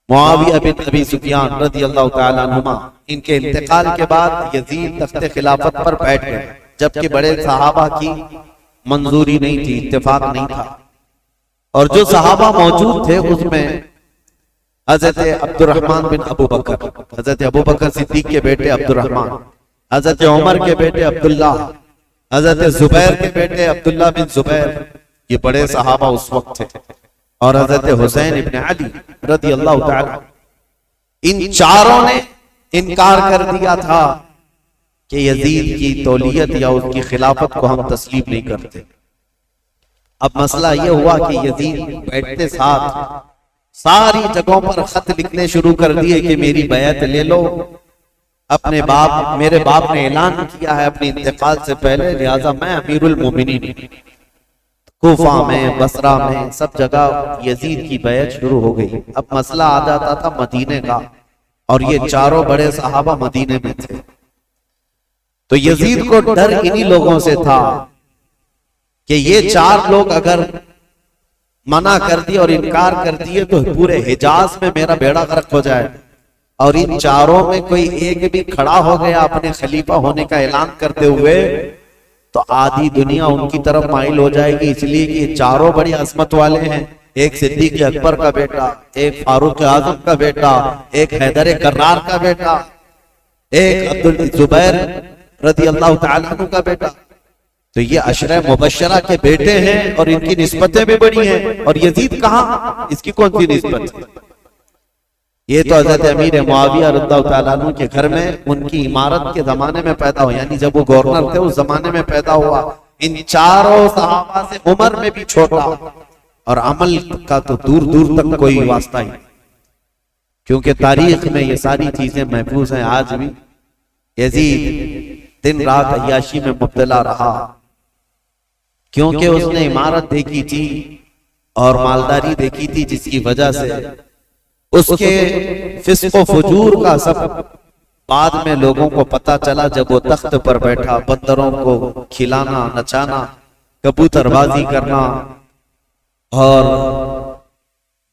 معاویہ بن ابی سفیان رضی اللہ تعالی عنہما، ان کے انتقال کے بعد یزید تخت خلافت پر بیٹھ گئے، جبکہ بڑے صحابہ کی منظوری نہیں تھی، اتفاق نہیں تھا۔ اور جو صحابہ موجود تھے اس میں حضرت عبد الرحمن بن ابو بکر، حضرت ابو بکر صدیق کے بیٹے عبد الرحمن، حضرت عمر کے بیٹے عبداللہ، حضرت زبیر کے بیٹے عبداللہ بن زبیر، یہ بڑے صحابہ اس وقت تھے، اور حضرت حسین ابن علی رضی اللہ تعالی، ان چاروں نے انکار کر دیا تھا کہ یزید کی تولیت یا اس کی خلافت کو ہم تسلیم نہیں کرتے۔ اب مسئلہ یہ ہوا کہ یزید بیٹھتے ساتھ ساری جگہوں پر خط لکھنے شروع کر دیے کہ میری بیعت لے لو، اپنے باپ، میرے باپ نے اعلان کیا ہے اپنے انتقال سے پہلے، لہذا میں امیر المومنین۔ کوفہ میں، بصرہ میں، سب جگہ یزید کی بیعت شروع ہو گئی۔ اب مسئلہ آ جاتا تھا مدینے کا، اور یہ چاروں بڑے صحابہ مدینے میں تھے، تو یزید کو ڈر انہی لوگوں سے تھا کہ یہ چار لوگ اگر منع کر دیے اور انکار کر دیے تو پورے حجاز میں میرا بیڑا غرق ہو جائے، اور ان چاروں میں کوئی ایک بھی کھڑا ہو گیا اپنے خلیفہ ہونے کا اعلان کرتے ہوئے تو آدھی دنیا ان کی طرف مائل ہو جائے گی، اس لیے کہ یہ چاروں بڑی عظمت والے ہیں، ایک صدیق اکبر کا بیٹا، ایک فاروق اعظم کا بیٹا، ایک حیدر کرار کا بیٹا، ایک عبدالزبیر رضی اللہ تعالیٰ عنہ کا بیٹا، تو یہ عشرہ مبشرہ کے بیٹے ہیں اور ان کی نسبتیں بھی بڑی ہیں، اور یزید کہاں، اس کی کون سی نسبت ہے؟ یہ تو حضرت امیر معاویہ رضی اللہ تعالیٰ عنہ کے گھر میں ان کی امارت کے زمانے میں پیدا ہوا، یعنی جب وہ گورنر تھے اس زمانے میں پیدا ہوا۔ ان چاروں صحابہ سے عمر میں بھی چھوٹا، اور عمل کا تو دور دور تک کوئی واسطہ ہی، کیونکہ تاریخ میں یہ ساری چیزیں محفوظ ہیں آج بھی۔ یزید دن رات عیاشی میں مبتلا رہا، کیونکہ اس نے عمارت دیکھی تھی اور مالداری دیکھی تھی، جس کی وجہ سے اس کے فسق و فجور کا سب بعد میں لوگوں کو پتا چلا جب وہ تخت پر بیٹھا، بندروں کو کھلانا، نچانا، کبوتر بازی کرنا، اور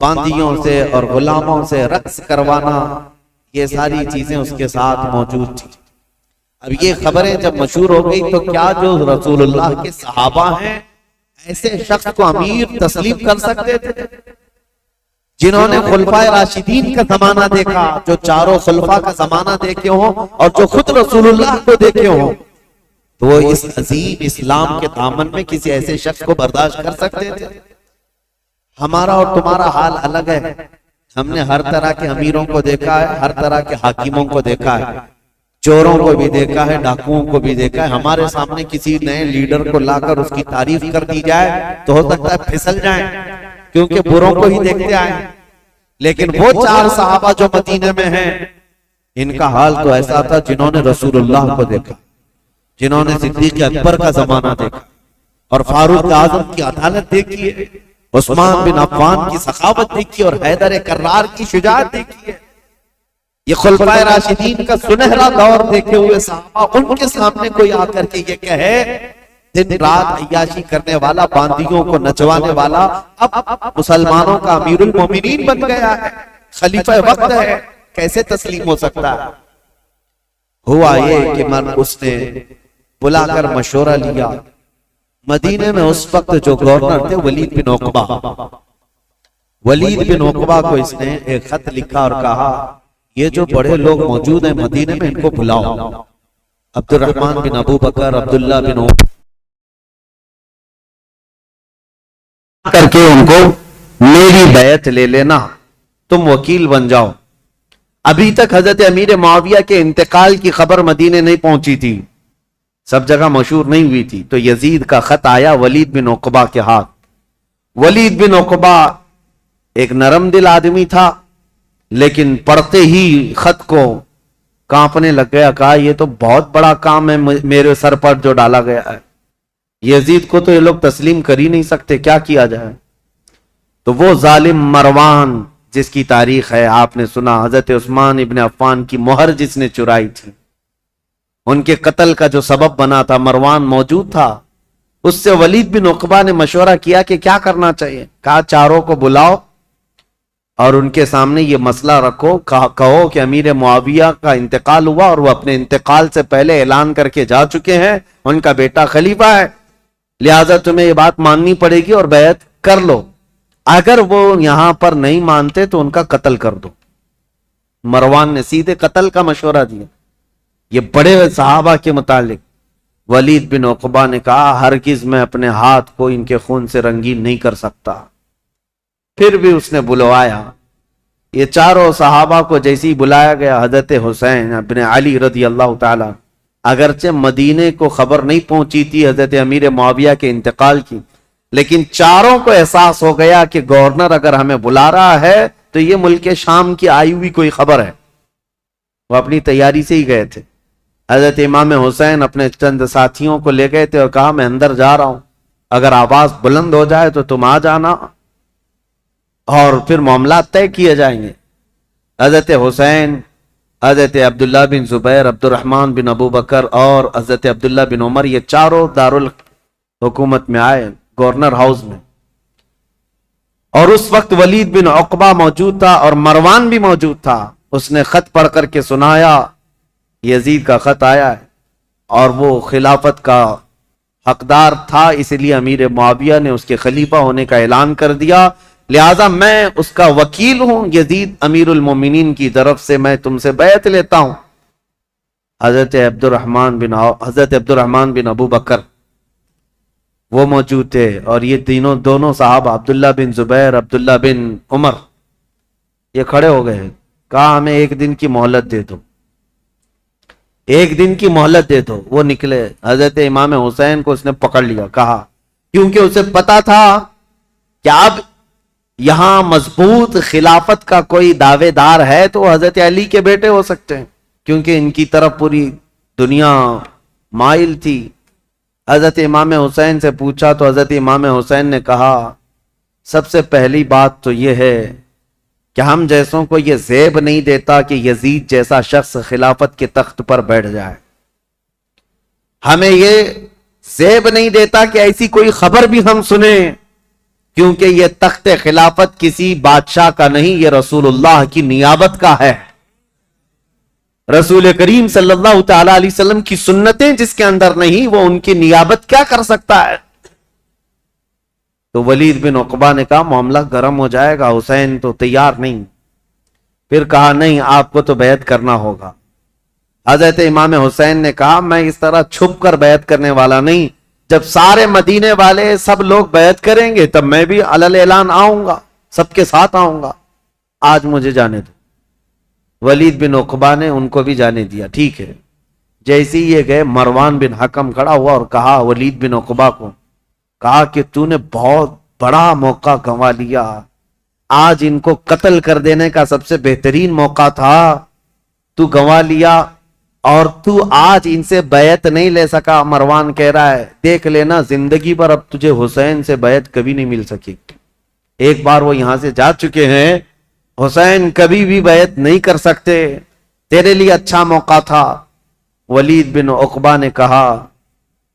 باندیوں سے اور غلاموں سے رقص کروانا، یہ ساری چیزیں اس کے ساتھ موجود تھی۔ اب یہ خبریں جب مشہور ہو گئی تو کیا جو رسول اللہ کے صحابہ ہیں ایسے شخص کو امیر تسلیم کر سکتے تھے، جنہوں نے خلفائے راشدین کا زمانہ دیکھا، جو چاروں خلفاء کا زمانہ دیکھے ہوں اور جو خود رسول اللہ کو دیکھے ہوں، تو وہ اس عظیم اسلام کے دامن میں کسی ایسے شخص کو برداشت کر سکتے تھے؟ ہمارا اور تمہارا حال الگ ہے، ہم نے ہر طرح کے امیروں کو دیکھا ہے، ہر طرح کے حاکموں کو دیکھا ہے، چوروں کو بھی دیکھا ہے، ڈاکوؤں کو بھی دیکھا ہے۔ ہمارے سامنے کسی نئے لیڈر کو لا کر اس کی تعریف کر دی جائے تو ہو سکتا ہے پھسل جائیں، کیونکہ بروں کو ہی دیکھتے آئے۔ لیکن وہ چار صحابہ جو مدینے میں ہیں، ان کا حال تو ایسا تھا جنہوں نے رسول اللہ کو دیکھا، جنہوں نے صدیق اکبر کا زمانہ دیکھا، اور فاروق اعظم کی عدالت دیکھی ہے، عثمان بن عفان کی سخاوت دیکھی، اور حیدر کرار کی شجاعت دیکھی ہے۔ یہ خلفائے راشدین کا سنہرا دور دیکھے ہوئے صحابہ، ان کے سامنے کوئی آ کر کے یہ کہے، دن رات عیاشی کرنے والا، باندیوں کو نچوانے والا، اب مسلمانوں کا امیر المومنین بن گیا ہے، خلیفہ وقت ہے، کیسے تسلیم ہو سکتا ہے؟ ہوا یہ کہ اس نے بلا کر مشورہ لیا۔ مدینے میں اس وقت جو گورنر تھے ولید بن عقبہ، ولید بن عقبہ کو اس نے ایک خط لکھا اور کہا یہ جو بڑے لوگ موجود ہیں مدینے میں، ان کو بلاؤ، عبد الرحمن بن ابو بکر، عبداللہ بن عمر، کر کے ان کو میری بیعت لے لینا، تم وکیل بن جاؤ۔ ابھی تک حضرت امیر معاویہ کے انتقال کی خبر مدینے نہیں پہنچی تھی، سب جگہ مشہور نہیں ہوئی تھی، تو یزید کا خط آیا ولید بن عقبہ کے ہاتھ۔ ولید بن عقبہ ایک نرم دل آدمی تھا، لیکن پڑھتے ہی خط کو کانپنے لگ گیا، کہا یہ تو بہت بڑا کام ہے میرے سر پر جو ڈالا گیا ہے، یزید کو تو یہ لوگ تسلیم کر ہی نہیں سکتے، کیا کیا جائے؟ تو وہ ظالم مروان جس کی تاریخ ہے آپ نے سنا، حضرت عثمان ابن عفان کی مہر جس نے چرائی تھی، ان کے قتل کا جو سبب بنا تھا، مروان موجود تھا۔ اس سے ولید بن عقبہ نے مشورہ کیا کہ کیا کرنا چاہیے، کہا چاروں کو بلاؤ اور ان کے سامنے یہ مسئلہ رکھو، کہو کہ امیر معاویہ کا انتقال ہوا اور وہ اپنے انتقال سے پہلے اعلان کر کے جا چکے ہیں، ان کا بیٹا خلیفہ ہے، لہذا تمہیں یہ بات ماننی پڑے گی اور بیعت کر لو۔ اگر وہ یہاں پر نہیں مانتے تو ان کا قتل کر دو۔ مروان نے سیدھے قتل کا مشورہ دیا۔ یہ بڑے صحابہ کے متعلق ولید بن عقبہ نے کہا ہرگز میں اپنے ہاتھ کو ان کے خون سے رنگین نہیں کر سکتا۔ پھر بھی اس نے بلوایا، یہ چاروں صحابہ کو جیسے ہی بلایا گیا، حضرت حسین ابن علی رضی اللہ تعالی، اگرچہ مدینے کو خبر نہیں پہنچی تھی حضرت امیر معاویہ کے انتقال کی، لیکن چاروں کو احساس ہو گیا کہ گورنر اگر ہمیں بلا رہا ہے تو یہ ملک شام کی آئی ہوئی کوئی خبر ہے۔ وہ اپنی تیاری سے ہی گئے تھے۔ حضرت امام حسین اپنے چند ساتھیوں کو لے گئے تھے اور کہا میں اندر جا رہا ہوں، اگر آواز بلند ہو جائے تو تم آ جانا اور پھر معاملات طے کیے جائیں گے۔ حضرت حسین، حضرت عبداللہ بن زبیر، عبد الرحمن بن ابو بکر اور حضرت عبداللہ بن عمر، یہ چاروں دارالحکومت میں آئے، گورنر ہاؤس میں، اور اس وقت ولید بن عقبہ موجود تھا اور مروان بھی موجود تھا۔ اس نے خط پڑھ کر کے سنایا، یزید کا خط آیا ہے اور وہ خلافت کا حقدار تھا، اس لیے امیر معاویہ نے اس کے خلیفہ ہونے کا اعلان کر دیا، لہذا میں اس کا وکیل ہوں، یزید امیر المومنین کی طرف سے میں تم سے بیعت لیتا ہوں۔ حضرت عبد الرحمن بن ابو بکر وہ موجود تھے، اور یہ دونوں صحابہ عبداللہ بن زبیر، عبداللہ بن عمر، یہ کھڑے ہو گئے، کہا ہمیں ایک دن کی مہلت دے دو، ایک دن کی مہلت دے دو۔ وہ نکلے، حضرت امام حسین کو اس نے پکڑ لیا، کہا کیونکہ اسے پتا تھا کہ اب یہاں مضبوط خلافت کا کوئی دعوے دار ہے تو حضرت علی کے بیٹے ہو سکتے ہیں، کیونکہ ان کی طرف پوری دنیا مائل تھی۔ حضرت امام حسین سے پوچھا تو حضرت امام حسین نے کہا سب سے پہلی بات تو یہ ہے کہ ہم جیسوں کو یہ زیب نہیں دیتا کہ یزید جیسا شخص خلافت کے تخت پر بیٹھ جائے، ہمیں یہ زیب نہیں دیتا کہ ایسی کوئی خبر بھی ہم سنیں، کیونکہ یہ تخت خلافت کسی بادشاہ کا نہیں، یہ رسول اللہ کی نیابت کا ہے۔ رسول کریم صلی اللہ تعالی علیہ وسلم کی سنتیں جس کے اندر نہیں، وہ ان کی نیابت کیا کر سکتا ہے؟ تو ولید بن عقبہ نے کہا معاملہ گرم ہو جائے گا، حسین تو تیار نہیں۔ پھر کہا نہیں، آپ کو تو بیعت کرنا ہوگا۔ حضرت امام حسین نے کہا میں اس طرح چھپ کر بیعت کرنے والا نہیں، جب سارے مدینے والے سب لوگ بیعت کریں گے تب میں بھی علل اعلان آؤں گا، سب کے ساتھ آؤں گا، آج مجھے جانے دو۔ ولید بن عقبہ نے ان کو بھی جانے دیا، ٹھیک ہے۔ جیسے ہی یہ گئے، مروان بن حکم کھڑا ہوا اور کہا ولید بن عقبہ کو، کہا کہ تو نے بہت بڑا موقع گنوا لیا، آج ان کو قتل کر دینے کا سب سے بہترین موقع تھا، تو گنوا لیا، اور تو آج ان سے بیعت نہیں لے سکا۔ مروان کہہ رہا ہے دیکھ لینا زندگی پر اب تجھے حسین سے بیعت کبھی نہیں مل سکی، ایک بار وہ یہاں سے جا چکے ہیں، حسین کبھی بھی بیعت نہیں کر سکتے، تیرے لیے اچھا موقع تھا۔ ولید بن عقبہ نے کہا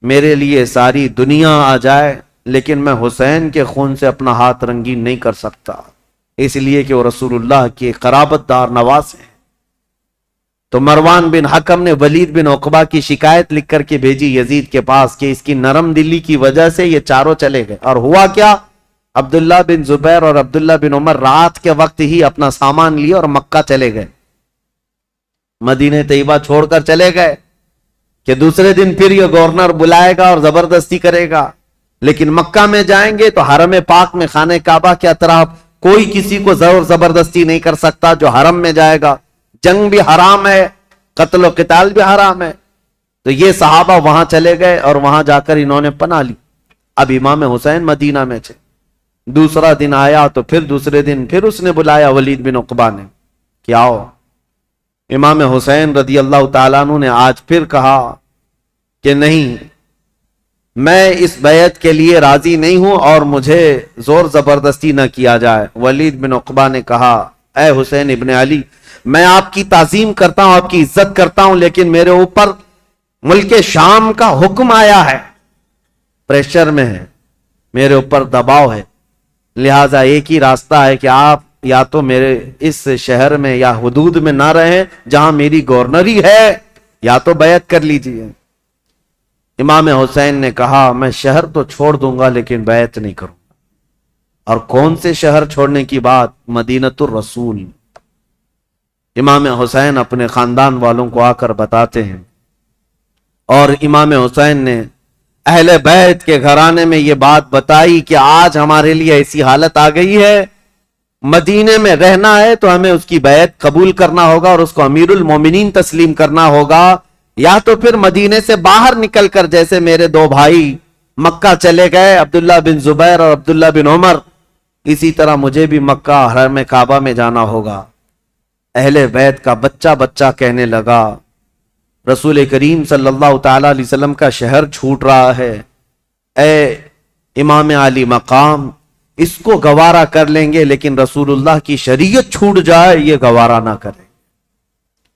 میرے لیے ساری دنیا آ جائے لیکن میں حسین کے خون سے اپنا ہاتھ رنگین نہیں کر سکتا، اس لیے کہ وہ رسول اللہ کے قرابت دار نواز ہیں۔ تو مروان بن حکم نے ولید بن عقبہ کی شکایت لکھ کر کے بھیجی یزید کے پاس کہ اس کی نرم دلی کی وجہ سے یہ چاروں چلے گئے۔ اور ہوا کیا، عبداللہ بن زبیر اور عبداللہ بن عمر رات کے وقت ہی اپنا سامان لیے اور مکہ چلے گئے، مدینہ طیبہ چھوڑ کر چلے گئے کہ دوسرے دن پھر یہ گورنر بلائے گا اور زبردستی کرے گا، لیکن مکہ میں جائیں گے تو حرم پاک میں خانہ کعبہ کے اطراف کوئی کسی کو زور زبردستی نہیں کر سکتا جو حرم میں جائے گا، جنگ بھی حرام ہے، قتل و قتال بھی حرام ہے۔ تو یہ صحابہ وہاں چلے گئے اور وہاں جا کر انہوں نے پناہ لی۔ اب امام حسین مدینہ میں تھے، دوسرا دن آیا تو پھر دوسرے دن پھر اس نے بلایا ولید بن عقبہ نے کہ آؤ۔ امام حسین رضی اللہ تعالیٰ عنہ نے آج پھر کہا کہ نہیں، میں اس بیعت کے لیے راضی نہیں ہوں اور مجھے زور زبردستی نہ کیا جائے۔ ولید بن عقبہ نے کہا اے حسین ابن علی، میں آپ کی تعظیم کرتا ہوں، آپ کی عزت کرتا ہوں، لیکن میرے اوپر ملک شام کا حکم آیا ہے، پریشر میں ہے، میرے اوپر دباؤ ہے، لہٰذا ایک ہی راستہ ہے کہ آپ یا تو میرے اس شہر میں یا حدود میں نہ رہیں جہاں میری گورنری ہے، یا تو بیعت کر لیجیے۔ امام حسین نے کہا میں شہر تو چھوڑ دوں گا لیکن بیعت نہیں کروں گا۔ اور کون سے شہر چھوڑنے کی بات؟ مدینۃ الرسول۔ امام حسین اپنے خاندان والوں کو آ کر بتاتے ہیں، اور امام حسین نے اہل بیت کے گھرانے میں یہ بات بتائی کہ آج ہمارے لیے ایسی حالت آ گئی ہے، مدینے میں رہنا ہے تو ہمیں اس کی بیعت قبول کرنا ہوگا اور اس کو امیر المومنین تسلیم کرنا ہوگا، یا تو پھر مدینے سے باہر نکل کر، جیسے میرے دو بھائی مکہ چلے گئے، عبداللہ بن زبیر اور عبداللہ بن عمر، اسی طرح مجھے بھی مکہ حرم کعبہ میں جانا ہوگا۔ اہل بیت کا بچہ بچہ کہنے لگا رسول کریم صلی اللہ تعالی علیہ وسلم کا شہر چھوٹ رہا ہے، اے امام علی مقام، اس کو گوارا کر لیں گے لیکن رسول اللہ کی شریعت چھوٹ جائے یہ گوارا نہ کریں۔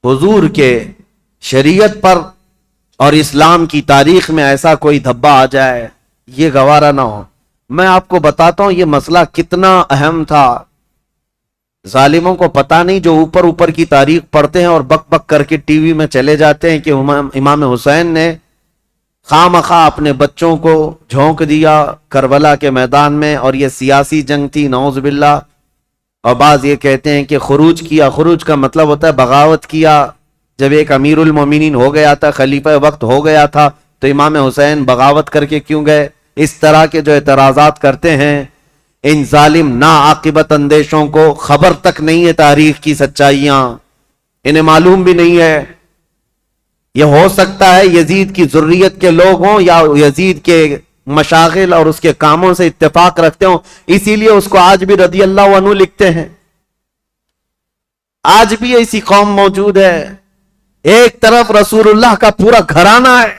حضور کے شریعت پر اور اسلام کی تاریخ میں ایسا کوئی دھبا آ جائے یہ گوارا نہ ہو۔ میں آپ کو بتاتا ہوں یہ مسئلہ کتنا اہم تھا، ظالموں کو پتہ نہیں، جو اوپر اوپر کی تاریخ پڑھتے ہیں اور بک بک کر کے ٹی وی میں چلے جاتے ہیں کہ امام حسین نے خواہ مخواہ اپنے بچوں کو جھونک دیا کربلا کے میدان میں، اور یہ سیاسی جنگ تھی نعوذ باللہ۔ اور بعض یہ کہتے ہیں کہ خروج کیا، خروج کا مطلب ہوتا ہے بغاوت کیا۔ جب ایک امیر المومنین ہو گیا تھا، خلیفہ وقت ہو گیا تھا، تو امام حسین بغاوت کر کے کیوں گئے؟ اس طرح کے جو اعتراضات کرتے ہیں ان ظالم ناعاقبت اندیشوں کو خبر تک نہیں ہے تاریخ کی سچائیاں، انہیں معلوم بھی نہیں ہے۔ یہ ہو سکتا ہے یزید کی ذریت کے لوگ ہوں یا یزید کے مشاغل اور اس کے کاموں سے اتفاق رکھتے ہوں، اسی لیے اس کو آج بھی رضی اللہ عنہ لکھتے ہیں۔ آج بھی ایسی قوم موجود ہے، ایک طرف رسول اللہ کا پورا گھرانہ ہے۔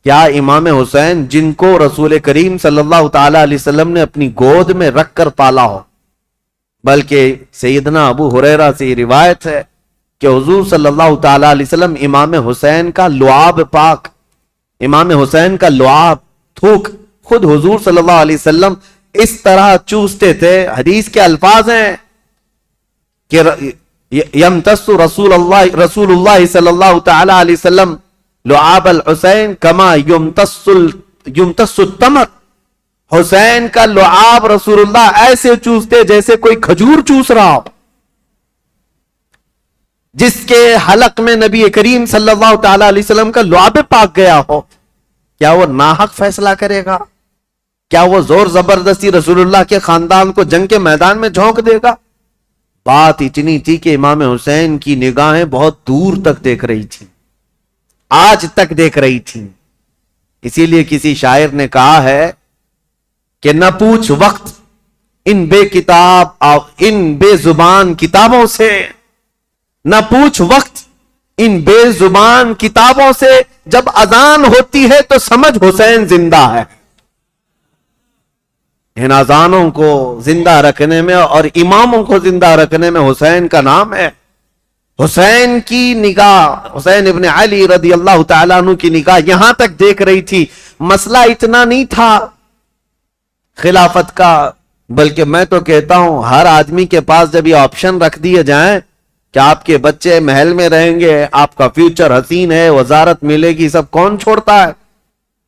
کیا امام حسین جن کو رسول کریم صلی اللہ تعالی علیہ وسلم نے اپنی گود میں رکھ کر پالا ہو، بلکہ سیدنا ابو ہریرہ سے یہ روایت ہے کہ حضور صلی اللہ تعالی علیہ وسلم امام حسین کا لعاب پاک، امام حسین کا لعاب تھوک خود حضور صلی اللہ علیہ وسلم اس طرح چوستے تھے۔ حدیث کے الفاظ ہیں کہ یمتص رسول اللہ صلی اللہ تعالی علیہ وسلم لعاب الحسین کما یمتص التمر، حسین کا لعاب رسول اللہ ایسے چوستے جیسے کوئی کھجور چوس رہا ہو۔ جس کے حلق میں نبی کریم صلی اللہ تعالی علیہ وسلم کا لعاب پاک گیا ہو، کیا وہ ناحق فیصلہ کرے گا؟ کیا وہ زور زبردستی رسول اللہ کے خاندان کو جنگ کے میدان میں جھونک دے گا؟ بات اتنی تھی کہ امام حسین کی نگاہیں بہت دور تک دیکھ رہی تھی، آج تک دیکھ رہی تھی۔ اسی لیے کسی شاعر نے کہا ہے کہ نہ پوچھ وقت ان بے زبان کتابوں سے، نہ پوچھ وقت ان بے زبان کتابوں سے، جب اذان ہوتی ہے تو سمجھ حسین زندہ ہے۔ ان اذانوں کو زندہ رکھنے میں اور اماموں کو زندہ رکھنے میں حسین کا نام ہے۔ حسین کی نگاہ، حسین ابن علی رضی اللہ تعالیٰ عنہ کی نگاہ یہاں تک دیکھ رہی تھی۔ مسئلہ اتنا نہیں تھا خلافت کا، بلکہ میں تو کہتا ہوں ہر آدمی کے پاس جب یہ آپشن رکھ دیے جائیں کہ آپ کے بچے محل میں رہیں گے، آپ کا فیوچر حسین ہے، وزارت ملے گی، سب کون چھوڑتا ہے؟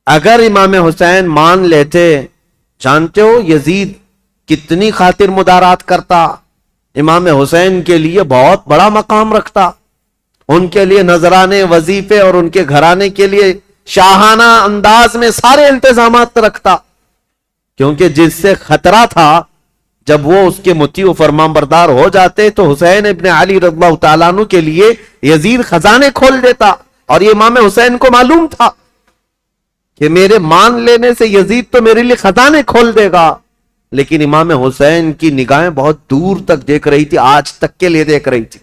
اگر امام حسین مان لیتے، جانتے ہو یزید کتنی خاطر مدارات کرتا، امام حسین کے لیے بہت بڑا مقام رکھتا، ان کے لیے نذرانے، وظیفے اور ان کے گھرانے کے لیے شاہانہ انداز میں سارے انتظامات رکھتا، کیونکہ جس سے خطرہ تھا جب وہ اس کے مطیع و فرمان بردار ہو جاتے تو حسین ابن علی رضی اللہ تعالیٰ عنہ کے لیے یزید خزانے کھول دیتا، اور یہ امام حسین کو معلوم تھا کہ میرے مان لینے سے یزید تو میرے لیے خزانے کھول دے گا۔ لیکن امام حسین کی نگاہیں بہت دور تک دیکھ رہی تھی، آج تک کے لیے دیکھ رہی تھی۔